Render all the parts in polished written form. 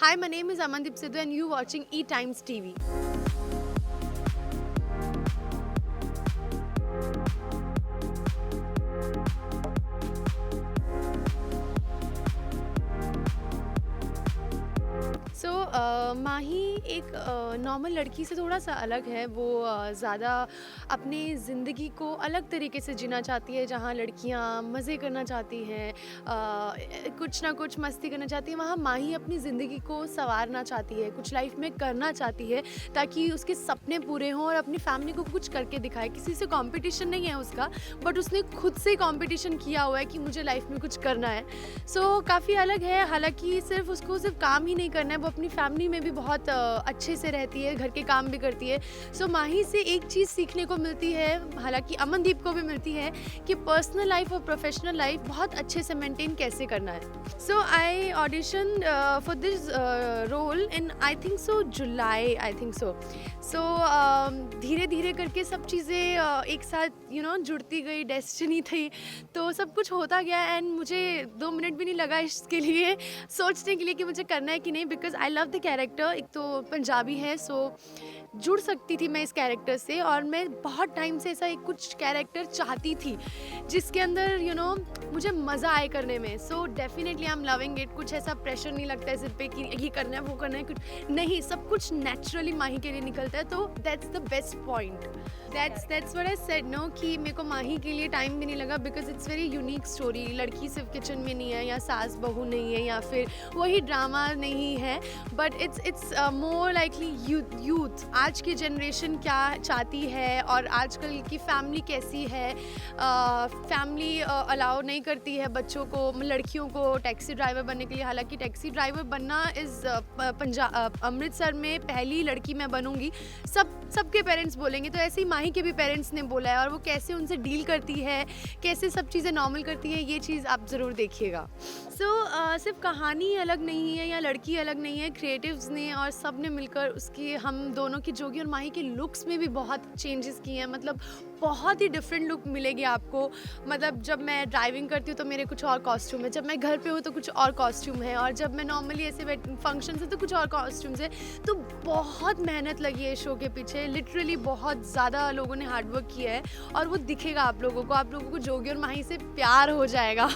Hi, my name is Amandeep Sidhu and you watching E Times TV. माही एक normal लड़की से थोड़ा सा अलग है। वो ज़्यादा अपनी ज़िंदगी को अलग तरीके से जीना चाहती है। जहाँ लड़कियाँ मज़े करना चाहती हैं, कुछ ना कुछ मस्ती करना चाहती है, वहाँ माही अपनी ज़िंदगी को संवारना चाहती है, कुछ लाइफ में करना चाहती है ताकि उसके सपने पूरे हों और अपनी फैमिली को कुछ करके दिखाए। किसी से कंपटीशन नहीं है उसका, बट उसने खुद से कंपटीशन किया हुआ है कि मुझे लाइफ में कुछ करना है। काफ़ी अलग है। हालांकि उसको सिर्फ काम ही नहीं करना है, वो अपनी फैमिली में भी बहुत अच्छे से रहती है, घर के काम भी करती है। माही से एक चीज़ सीखने को मिलती है, हालांकि अमनदीप को भी मिलती है, कि पर्सनल लाइफ और प्रोफेशनल लाइफ बहुत अच्छे से मेंटेन कैसे करना है। I audition for this role in I think so July, I think so. धीरे धीरे करके सब चीज़ें एक साथ जुड़ती गई, डेस्टिनी थी, तो सब कुछ होता गया। एंड मुझे 2 मिनट भी नहीं लगा इसके लिए सोचने के लिए कि मुझे करना है कि नहीं, because I love the character. एक तो पंजाबी है, जुड़ सकती थी मैं इस कैरेक्टर से, और मैं बहुत टाइम से ऐसा एक कुछ कैरेक्टर चाहती थी जिसके अंदर मुझे मज़ा आए करने में। Definitely I am loving it. कुछ ऐसा प्रेशर नहीं लगता है सिर पे कि ये करना है वो करना है, कुछ नहीं, सब कुछ नेचुरली माही के लिए निकलता है। तो that's the best point. That's what I said no, कि मेरे को माही के लिए टाइम भी नहीं लगा, because it's very unique story. लड़की सिर्फ किचन में नहीं है, या सास बहू नहीं है, या फिर वही ड्रामा नहीं है, but it's more likely youth. आज की जनरेशन क्या चाहती है और आजकल की फैमिली कैसी है। फैमिली अलाउ नहीं करती है बच्चों को, लड़कियों को टैक्सी ड्राइवर बनने के लिए। हालांकि टैक्सी ड्राइवर बनना इज़ अमृतसर में पहली लड़की मैं बनूंगी, सबके पेरेंट्स बोलेंगे। तो ऐसे ही माही के भी पेरेंट्स ने बोला है, और वो कैसे उनसे डील करती है, कैसे सब चीज़ें नॉर्मल करती है, ये चीज़ आप ज़रूर देखिएगा। सिर्फ कहानी अलग नहीं है या लड़की अलग नहीं है, क्रिएटिव्स ने और सब ने मिलकर उसकी, हम दोनों की, जोगी और माही के लुक्स में भी बहुत चेंजेस किए हैं। मतलब बहुत ही डिफरेंट लुक मिलेगी आपको। मतलब जब मैं ड्राइविंग करती हूँ तो मेरे कुछ और कॉस्ट्यूम है, जब मैं घर पे हूँ तो कुछ और कॉस्ट्यूम है, और जब मैं नॉर्मली ऐसे फंक्शन है तो कुछ और कॉस्ट्यूम्स है। तो बहुत मेहनत लगी है शो के पीछे, लिटरली बहुत ज़्यादा लोगों ने हार्डवर्क किया है, और वो दिखेगा आप लोगों को जोगी और माही से प्यार हो जाएगा।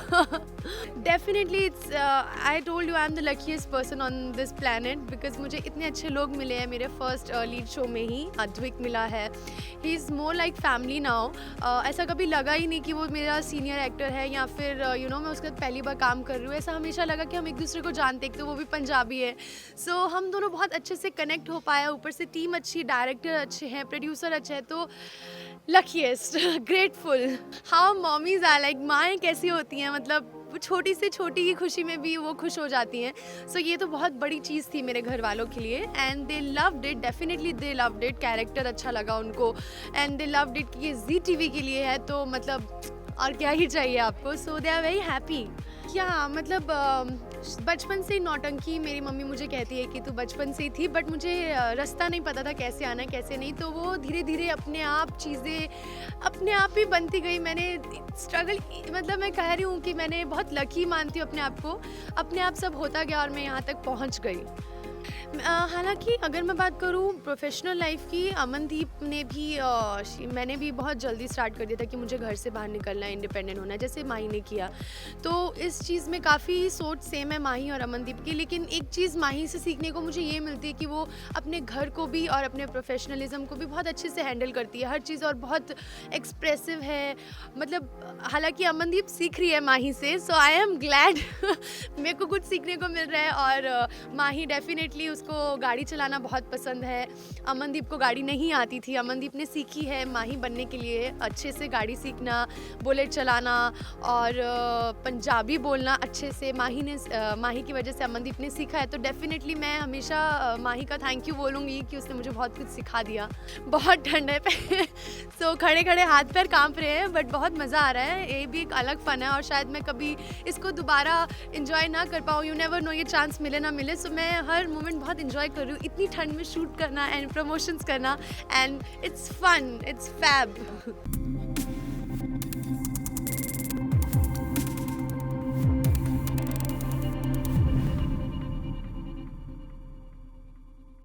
Definitely it's I told you I am the luckiest person on this planet, because मुझे इतने अच्छे लोग मिले हैं। मेरे फर्स्ट लीड शो में ही अद्विक मिला है, he is more like family now. ऐसा कभी लगा ही नहीं कि वो मेरा सीनियर एक्टर है, या फिर मैं उसके साथ पहली बार काम कर रही हूँ। ऐसा हमेशा लगा कि हम एक दूसरे को जानते, एक तो वो भी पंजाबी है। हम दोनों बहुत अच्छे से कनेक्ट हो पाया। ऊपर से टीम अच्छी, डायरेक्टर अच्छे हैं, प्रोड्यूसर अच्छा है, तो luckiest, grateful how mommies are like। माएँ कैसी होती हैं, मतलब छोटी से छोटी की खुशी में भी वो खुश हो जाती हैं। ये तो बहुत बड़ी चीज़ थी मेरे घर वालों के लिए, and they loved it, definitely they loved it. Character अच्छा लगा उनको, एंड दे लव्ड इट कि ये जी टीवी के लिए है, तो मतलब और क्या ही चाहिए आपको। They are very happy. क्या मतलब बचपन से ही नौटंकी, मेरी मम्मी मुझे कहती है कि तू बचपन से ही थी, बट मुझे रास्ता नहीं पता था कैसे आना है कैसे नहीं। तो वो धीरे धीरे अपने आप चीज़ें अपने आप ही बनती गई। मैंने स्ट्रगल, मतलब मैं कह रही हूँ कि मैंने बहुत लकी मानती हूँ अपने आप को, अपने आप सब होता गया और मैं यहाँ तक पहुँच गई। हालांकि अगर मैं बात करूँ प्रोफेशनल लाइफ की, अमनदीप ने भी मैंने भी बहुत जल्दी स्टार्ट कर दिया था कि मुझे घर से बाहर निकलना है, इंडिपेंडेंट होना है, जैसे माही ने किया। तो इस चीज़ में काफ़ी सोच सेम है माही और अमनदीप की। लेकिन एक चीज़ माही से सीखने को मुझे ये मिलती है कि वो अपने घर को भी और अपने प्रोफेशनलिज्म को भी बहुत अच्छे से हैंडल करती है, हर चीज़, और बहुत एक्सप्रेसिव है। मतलब हालांकि अमनदीप सीख रही है माही से, आई एम ग्लैड। मेरे को कुछ सीखने को मिल रहा है। और माही डेफिनेटली उसको गाड़ी चलाना बहुत पसंद है। अमनदीप को गाड़ी नहीं आती थी, अमनदीप ने सीखी है माही बनने के लिए, अच्छे से गाड़ी सीखना, बुलेट चलाना और पंजाबी बोलना अच्छे से। माही की वजह से अमनदीप ने सीखा है। तो डेफिनेटली मैं हमेशा माही का थैंक यू बोलूँगी कि उसने मुझे बहुत कुछ सिखा दिया। बहुत ठंड है पे खड़े खड़े हाथ पैर कांप रहे हैं, बट बहुत मज़ा आ रहा है। ये भी एक अलग फ़न है, और शायद मैं कभी इसको दोबारा इंजॉय ना कर पाऊँ, यू नेवर नो, ये चांस मिले ना मिले। मैं हर मोमेंट बहुत इंजॉय कर रही हूँ, इतनी ठंड में शूट करना एंड प्रमोशंस करना, and it's fun, it's fab.